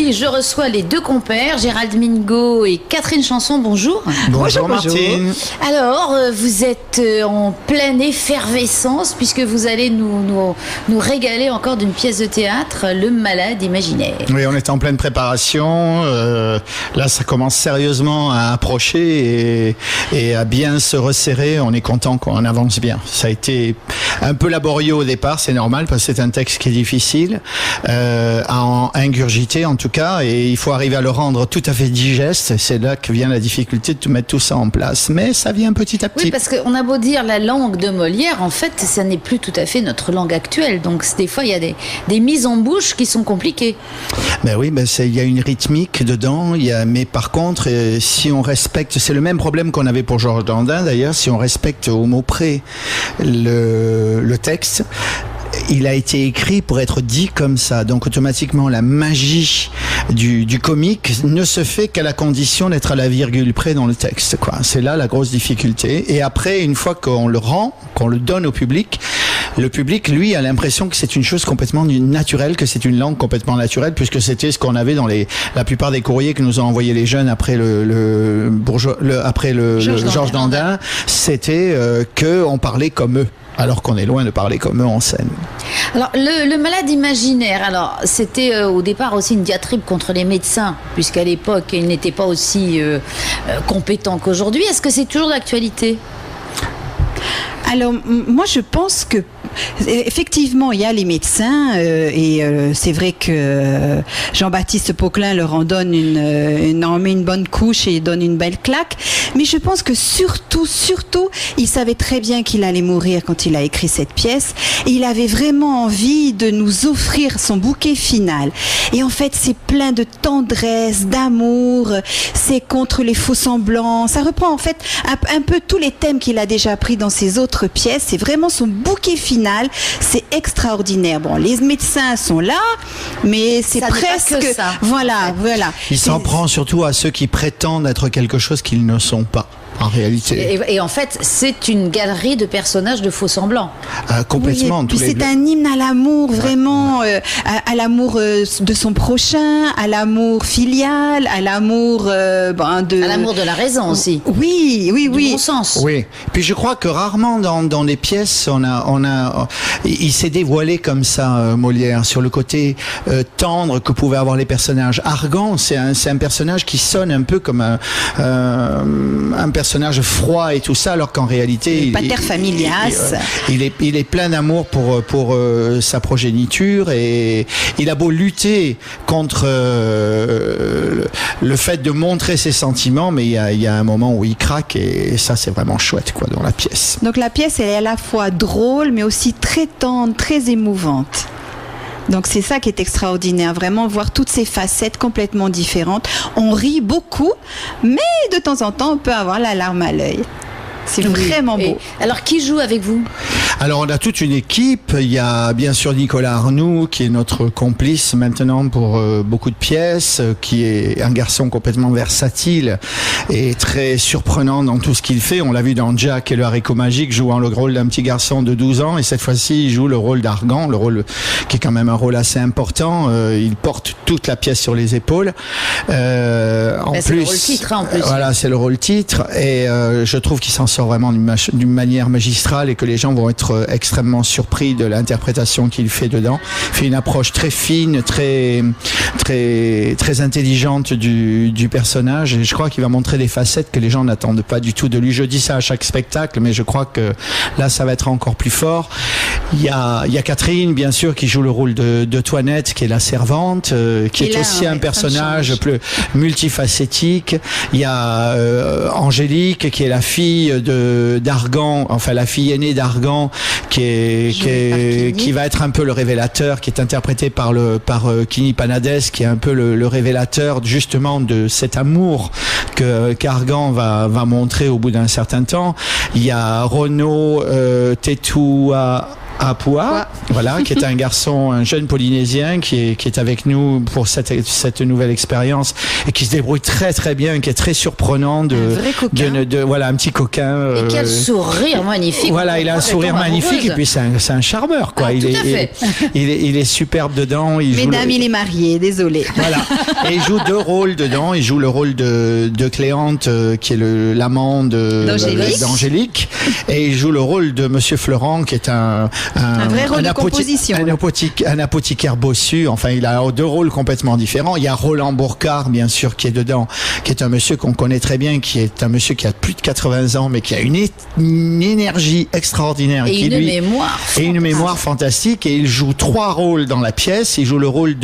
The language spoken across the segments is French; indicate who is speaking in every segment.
Speaker 1: Aujourd'hui, je reçois les deux compères, Gérald Mingo et Catherine Chanson. Bonjour.
Speaker 2: Bonjour Martine.
Speaker 1: Alors, vous êtes en pleine effervescence puisque vous allez nous régaler encore d'une pièce de théâtre, Le Malade imaginaire.
Speaker 2: Oui, on est en pleine préparation. Là, ça commence sérieusement à approcher et à bien se resserrer. On est content qu'on avance bien. Ça a été un peu laborieux au départ, c'est normal parce que c'est un texte qui est difficile à ingurgiter en tout cas, et il faut arriver à le rendre tout à fait digeste. C'est là que vient la difficulté de mettre tout ça en place, mais ça vient petit à petit.
Speaker 1: Oui, parce qu'on a beau dire la langue de Molière, en fait, ça n'est plus tout à fait notre langue actuelle. Donc des fois, il y a des mises en bouche qui sont compliquées.
Speaker 2: Ben oui, il y a une rythmique dedans. Mais par contre, si on respecte, c'est le même problème qu'on avait pour Georges Dandin d'ailleurs. Si on respecte au mot près le texte, il a été écrit pour être dit comme ça. Donc automatiquement, la magie du comique ne se fait qu'à la condition d'être à la virgule près dans le texte, quoi. C'est là la grosse difficulté. Et après, une fois qu'on le rend, qu'on le donne au public, le public, lui, a l'impression que c'est une chose complètement naturelle, que c'est une langue complètement naturelle, puisque c'était ce qu'on avait dans la plupart des courriers que nous ont envoyés les jeunes après le Georges Dandin. C'était qu'on parlait comme eux, alors qu'on est loin de parler comme eux en scène.
Speaker 1: Alors, le malade imaginaire, alors c'était au départ aussi une diatribe contre les médecins, puisqu'à l'époque, ils n'étaient pas aussi compétents qu'aujourd'hui. Est-ce que c'est toujours d'actualité ?
Speaker 3: Alors, moi, je pense que effectivement, il y a les médecins et c'est vrai que Jean-Baptiste Poquelin leur en donne une bonne couche et donne une belle claque. Mais je pense que surtout, il savait très bien qu'il allait mourir quand il a écrit cette pièce. Et il avait vraiment envie de nous offrir son bouquet final. Et en fait, c'est plein de tendresse, d'amour. C'est contre les faux-semblants. Ça reprend en fait un peu tous les thèmes qu'il a déjà pris dans ses autres pièces. C'est vraiment son bouquet final. C'est extraordinaire. Bon, les médecins sont là, mais c'est ça presque
Speaker 1: que ça.
Speaker 3: Voilà.
Speaker 2: Il s'en prend surtout à ceux qui prétendent être quelque chose qu'ils ne sont pas. En réalité.
Speaker 1: Et en fait, c'est une galerie de personnages de faux semblants.
Speaker 2: Complètement.
Speaker 3: Oui, puis c'est un hymne à l'amour, vraiment, à l'amour de son prochain, à l'amour filial, à l'amour à
Speaker 1: l'amour de la raison aussi.
Speaker 3: Oui.
Speaker 1: Du bon sens.
Speaker 2: Oui. Puis je crois que rarement dans les pièces, il s'est dévoilé comme ça, Molière, sur le côté tendre que pouvaient avoir les personnages. Argan, c'est un personnage qui sonne un peu comme un personnage froid et tout ça, alors qu'en réalité
Speaker 3: pater familias.
Speaker 2: Il est plein d'amour pour sa progéniture, et il a beau lutter contre le fait de montrer ses sentiments, mais il y a un moment où il craque, et ça c'est vraiment chouette quoi dans la pièce.
Speaker 3: Donc la pièce elle est à la fois drôle mais aussi très tendre, très émouvante. Donc c'est ça qui est extraordinaire, vraiment voir toutes ces facettes complètement différentes. On rit beaucoup, mais de temps en temps on peut avoir la larme à l'œil. C'est vraiment beau.
Speaker 1: Alors, qui joue avec vous ?
Speaker 2: Alors, on a toute une équipe. Il y a bien sûr Nicolas Arnoux, qui est notre complice maintenant pour beaucoup de pièces, qui est un garçon complètement versatile et très surprenant dans tout ce qu'il fait. On l'a vu dans Jack et le haricot magique, jouant le rôle d'un petit garçon de 12 ans. Et cette fois-ci, il joue le rôle d'Argan, le rôle qui est quand même un rôle assez important. Il porte toute la pièce sur les épaules.
Speaker 1: C'est le rôle titre, en plus.
Speaker 2: Voilà, c'est le rôle titre. Et je trouve qu'il s'en sort vraiment d'une manière magistrale, et que les gens vont être extrêmement surpris de l'interprétation qu'il fait dedans. Il fait une approche très fine, très intelligente du personnage, et je crois qu'il va montrer des facettes que les gens n'attendent pas du tout de lui. Je dis ça à chaque spectacle, mais je crois que là ça va être encore plus fort. Il y a Catherine, bien sûr, qui joue le rôle de Toinette, qui est la servante, qui est aussi un personnage plus multifacétique. Il y a Angélique, qui est la fille d'Argan, enfin la fille aînée d'Argan, qui va être un peu le révélateur, qui est interprété par Kini Panades, qui est un peu le révélateur justement de cet amour qu'Argan va montrer au bout d'un certain temps. Il y a Renaud Tétoua à Poix, voilà, qui est un jeune Polynésien qui est avec nous pour cette nouvelle expérience et qui se débrouille très très bien, qui est très surprenant voilà, un petit coquin.
Speaker 1: Et qui a le sourire magnifique.
Speaker 2: Voilà, il a un sourire magnifique et puis c'est un charmeur, quoi. Il est superbe dedans.
Speaker 3: Mesdames, il est marié, désolé.
Speaker 2: Voilà. Et il joue 2 rôles dedans. Il joue le rôle de Cléante, qui est l'amant d'Angélique, et il joue le rôle de Monsieur Florent, qui est un
Speaker 3: vrai rôle de composition.
Speaker 2: Un apothicaire bossu. Enfin, il a 2 rôles complètement différents. Il y a Roland Bourcard, bien sûr, qui est dedans, qui est un monsieur qu'on connaît très bien, qui est un monsieur qui a plus de 80 ans, mais qui a une énergie extraordinaire.
Speaker 1: Et une mémoire fantastique.
Speaker 2: Et il joue 3 rôles dans la pièce. Il joue le rôle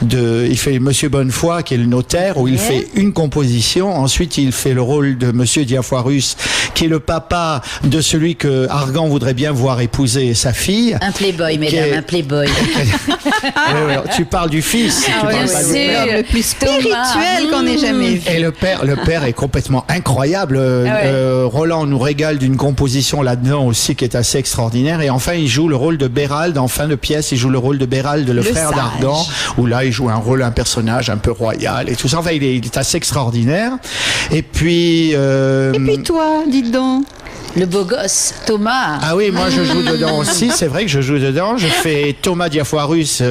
Speaker 2: il fait Monsieur Bonnefoy, qui est le notaire, où il fait une composition. Ensuite, il fait le rôle de Monsieur Diafoirus, qui est le papa de celui que Argan voudrait bien voir épouser sa fille.
Speaker 1: Un playboy, mesdames, un playboy.
Speaker 2: Tu parles du fils.
Speaker 3: C'est le plus spirituel qu'on ait jamais vu.
Speaker 2: Et le père est complètement incroyable. Roland nous régale d'une composition là-dedans aussi qui est assez extraordinaire. Et enfin, il joue le rôle de Bérald. En fin de pièce, il joue le rôle de Bérald, le frère d'Argan, où là, il joue un personnage un peu royal et tout ça. Enfin, il est assez extraordinaire. Et puis
Speaker 3: toi, dites donc.
Speaker 1: Le beau gosse, Thomas.
Speaker 2: Ah oui, moi je joue dedans aussi. C'est vrai que je joue dedans. Je fais Thomas Diafoirus.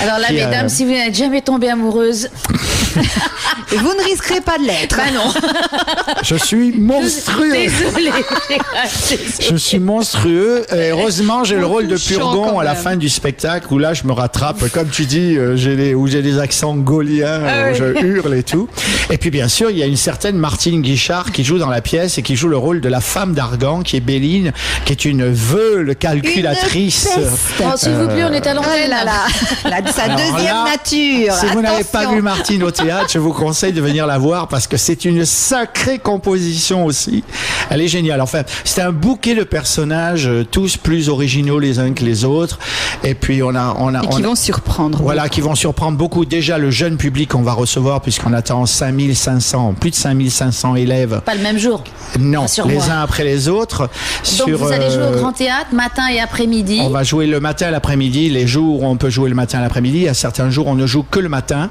Speaker 1: Alors là, mesdames, si vous n'êtes jamais tombée amoureuse,
Speaker 3: vous ne risquerez pas de l'être.
Speaker 1: Bah non.
Speaker 2: Je suis monstrueux.
Speaker 1: Désolée.
Speaker 2: Je suis monstrueux. Et heureusement, j'ai le rôle de Purgon à la fin du spectacle où là, je me rattrape. Comme tu dis, j'ai des accents gauliens, je hurle et tout. Et puis, bien sûr, il y a une certaine Martine Guichard qui joue dans la pièce et qui joue le rôle de la femme d'Argan, qui est Béline, qui est une veule calculatrice.
Speaker 1: S'il vous plaît, on est à l'antenne.
Speaker 3: Sa deuxième nature.
Speaker 2: Si vous n'avez pas vu Martine au théâtre, je vous conseille de venir la voir parce que c'est une sacrée composition aussi. Elle est géniale. Enfin, c'est un bouquet de personnages, tous plus originaux les uns que les autres. Et puis
Speaker 3: qui vont surprendre.
Speaker 2: Voilà, qui vont surprendre beaucoup. Déjà, le jeune public qu'on va recevoir, puisqu'on attend plus de 5500 élèves.
Speaker 1: Pas le même jour.
Speaker 2: Non, les uns après les autres.
Speaker 1: Donc vous allez jouer au Grand Théâtre, matin et après-midi.
Speaker 2: On va jouer le matin et l'après-midi. Les jours où on peut jouer le matin et l'après-midi, il y a certains jours où on ne joue que le matin.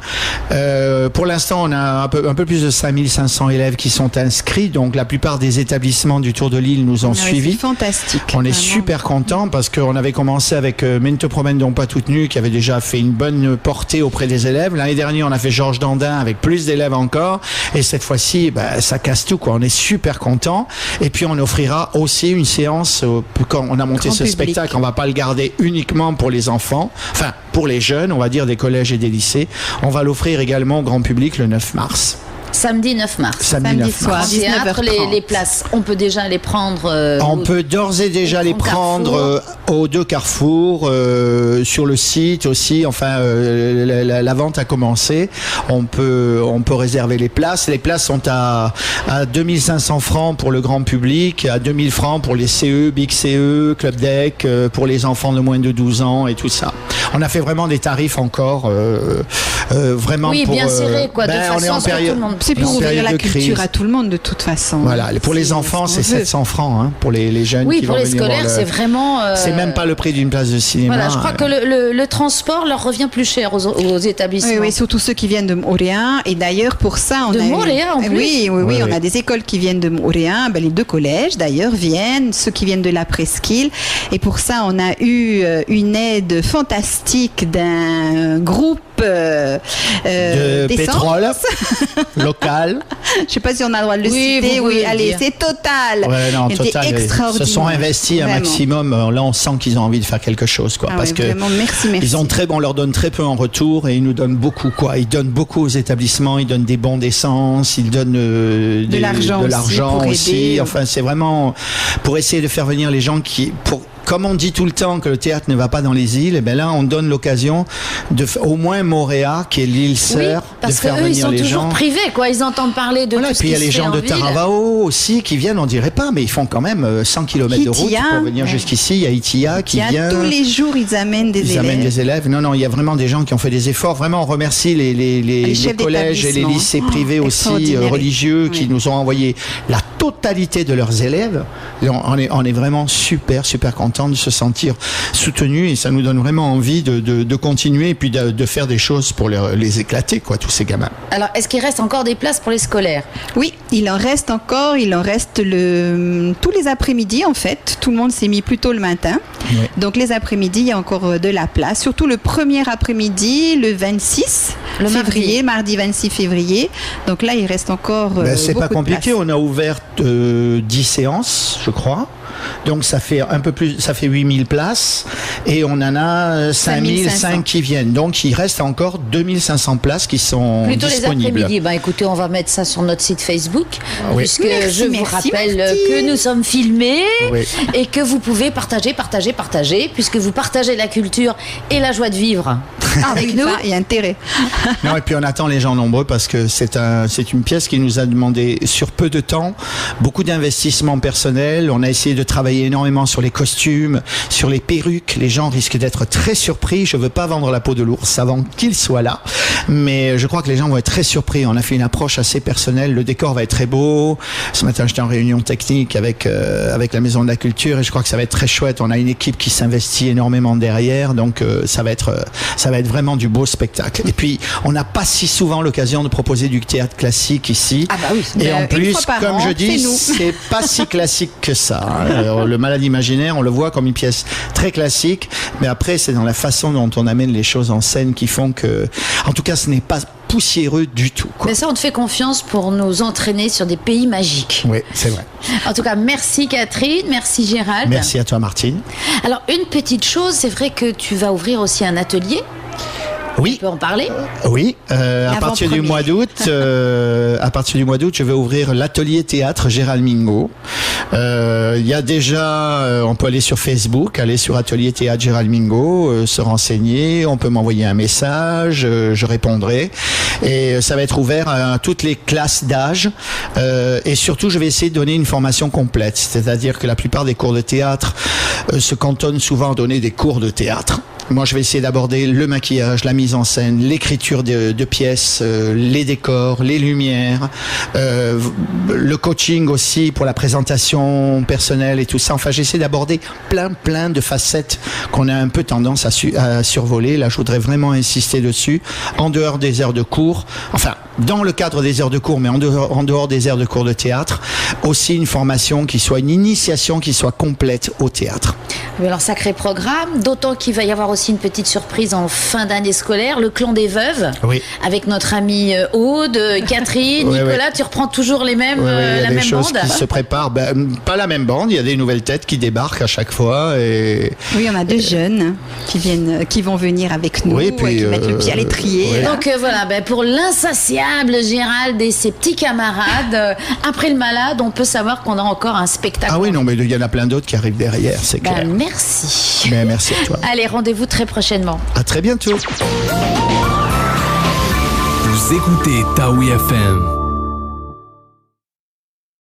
Speaker 2: Pour l'instant, on a un peu plus de 5500 élèves qui sont inscrits. Donc la plupart des établissements du Tour de l'île nous ont suivis.
Speaker 3: C'est fantastique.
Speaker 2: On est super contents parce qu'on avait commencé avec Mène te promène donc pas toute nue, qui avait déjà fait une bonne portée auprès des élèves. L'année dernière, on a fait Georges Dandin avec plus d'élèves encore. Et cette fois-ci, ça casse tout, quoi. On est super contents. Et puis on offrira aussi une séance quand on a monté ce spectacle. On va pas le garder uniquement pour les enfants, enfin pour les jeunes, on va dire des collèges et des lycées. On va l'offrir également au grand public le 9 mars.
Speaker 1: Samedi 9 mars.
Speaker 3: Samedi soir, 19h30.
Speaker 1: Les places, on peut déjà les prendre.
Speaker 2: On peut d'ores et déjà les prendre aux 2 carrefours, sur le site aussi. Enfin, la vente a commencé. On peut réserver les places. Les places sont à 2500 francs pour le grand public, à 2000 francs pour les CE, Big CE, Club Deck, pour les enfants de moins de 12 ans et tout ça. On a fait vraiment des tarifs encore vraiment
Speaker 1: pour bien serré, quoi. De
Speaker 2: on est en période.
Speaker 3: C'est pour ouvrir la culture à tout le monde de toute façon.
Speaker 2: Voilà, pour les enfants, c'est 700 francs, hein, pour les jeunes.
Speaker 1: Oui,
Speaker 2: qui
Speaker 1: pour
Speaker 2: vont
Speaker 1: les scolaires, c'est vraiment.
Speaker 2: C'est même pas le prix d'une place de cinéma.
Speaker 1: Voilà, je crois que le transport leur revient plus cher aux établissements.
Speaker 3: Oui, surtout ceux qui viennent de Montréal. Et d'ailleurs, pour ça,
Speaker 1: Montréal en plus.
Speaker 3: Oui, on a des écoles qui viennent de Montréal. Les 2 collèges, d'ailleurs, viennent. Ceux qui viennent de la presqu'île. Et pour ça, on a eu une aide fantastique d'un groupe
Speaker 2: de pétrole local.
Speaker 3: Je sais pas si on a le droit de le citer. Oui, allez, c'est Total.
Speaker 2: Ouais, non, Total,
Speaker 3: extraordinaire.
Speaker 2: Se sont investis un maximum. Là, on sent qu'ils ont envie de faire quelque chose, quoi. Parce que
Speaker 3: vraiment, merci.
Speaker 2: On leur donne très peu en retour et ils nous donnent beaucoup, quoi. Ils donnent beaucoup aux établissements. Ils donnent des bons d'essence. Ils donnent de l'argent aussi. Enfin, c'est vraiment pour essayer de faire venir les gens comme on dit tout le temps que le théâtre ne va pas dans les îles, et bien là, on donne l'occasion au moins Moréa, qui est l'île sœur, de faire venir les gens.
Speaker 1: Parce qu'eux, ils sont toujours privés, quoi. Ils entendent parler de tout ce qui se fait en ville.
Speaker 2: Et puis il y a les gens de Taravao aussi qui viennent, on dirait pas, mais ils font quand même 100 km de route pour venir jusqu'ici. Il y a Itia qui vient.
Speaker 3: Tous les jours, ils amènent des élèves.
Speaker 2: Non, il y a vraiment des gens qui ont fait des efforts. Vraiment, on remercie les collèges et les lycées privés aussi, religieux, qui nous ont envoyé la totalité de leurs élèves. On est vraiment super, super contents. contents de se sentir soutenus et ça nous donne vraiment envie de continuer et puis de faire des choses pour les éclater, quoi, tous ces gamins.
Speaker 1: Alors, est-ce qu'il reste encore des places pour les scolaires?
Speaker 3: Oui, il en reste encore. Il en reste tous les après-midi, en fait. Tout le monde s'est mis plus tôt le matin. Oui. Donc, les après-midi, il y a encore de la place. Surtout le premier après-midi, le 26 février, mardi 26 février. Donc là, il reste encore
Speaker 2: c'est pas compliqué. On a ouvert 10 séances, je crois. Donc ça fait un peu plus, ça fait 8000 places et on en a 5005 qui viennent. Donc il reste encore 2500 places qui sont
Speaker 1: plutôt
Speaker 2: disponibles.
Speaker 1: Les après-midi. Écoutez, on va mettre ça sur notre site Facebook, puisque je vous rappelle
Speaker 3: merci.
Speaker 1: que nous sommes filmés
Speaker 2: et
Speaker 1: que vous pouvez partager, puisque vous partagez la culture et la joie de vivre avec nous.
Speaker 3: Il y a intérêt.
Speaker 2: Non, et puis on attend les gens nombreux parce que c'est une pièce qui nous a demandé sur peu de temps beaucoup d'investissement personnel. On a essayé de travailler énormément sur les costumes, sur les perruques. Les gens risquent d'être très surpris. Je veux pas vendre la peau de l'ours avant qu'il soit là, mais je crois que les gens vont être très surpris. On a fait une approche assez personnelle. Le décor va être très beau. Ce matin, j'étais en réunion technique avec la Maison de la Culture et je crois que ça va être très chouette. On a une équipe qui s'investit énormément derrière, donc ça va être vraiment du beau spectacle. Et puis, on n'a pas si souvent l'occasion de proposer du théâtre classique ici.
Speaker 3: Ah bah oui.
Speaker 2: Et en plus, comme je dis, c'est pas si classique que ça. Alors, le Malade imaginaire, on le voit comme une pièce très classique, mais après, c'est dans la façon dont on amène les choses en scène qui font que, en tout cas, ce n'est pas poussiéreux du tout, quoi.
Speaker 1: Mais ça, on te fait confiance pour nous entraîner sur des pays magiques.
Speaker 2: Oui, c'est vrai.
Speaker 1: En tout cas, merci Catherine, merci Gérald.
Speaker 2: Merci à toi Martine.
Speaker 1: Alors, une petite chose, c'est vrai que tu vas ouvrir aussi un atelier.
Speaker 2: Oui.
Speaker 1: On peut en parler?
Speaker 2: Oui. À partir du mois d'août, je vais ouvrir l'atelier théâtre Gérald Mingo. Il y a déjà, on peut aller sur Facebook, aller sur atelier théâtre Gérald Mingo, se renseigner. On peut m'envoyer un message, je répondrai. Et ça va être ouvert à toutes les classes d'âge. Et surtout, je vais essayer de donner une formation complète. C'est-à-dire que la plupart des cours de théâtre se cantonnent souvent à donner des cours de théâtre. Moi, je vais essayer d'aborder le maquillage, la mise en scène, l'écriture de pièces, les décors, les lumières, le coaching aussi pour la présentation personnelle et tout ça. Enfin, j'essaie d'aborder plein de facettes qu'on a un peu tendance à survoler. Là, je voudrais vraiment insister dessus. En dehors des heures de cours, enfin, dans le cadre des heures de cours, mais en dehors des heures de cours de théâtre, aussi une formation qui soit une initiation qui soit complète au théâtre.
Speaker 1: Oui, alors sacré programme, d'autant qu'il va y avoir aussi une petite surprise en fin d'année scolaire, le clan des veuves, avec notre amie Aude, Catherine, Nicolas, tu reprends toujours les mêmes, la même bande.
Speaker 2: Qui se préparent, pas la même bande, il y a des nouvelles têtes qui débarquent à chaque fois. Et...
Speaker 3: Oui, on a deux jeunes qui vont venir avec nous, et puis, qui mettent le pied à l'étrier.
Speaker 1: Donc voilà, pour l'insatiable Gérald et ses petits camarades, après le Malade, on peut savoir qu'on a encore un spectacle.
Speaker 2: Ah oui, non, mais il y en a plein d'autres qui arrivent derrière, c'est clair.
Speaker 1: Merci.
Speaker 2: Merci à toi.
Speaker 1: Allez, rendez-vous très prochainement.
Speaker 2: À très bientôt.
Speaker 4: Vous écoutez Taoui FM.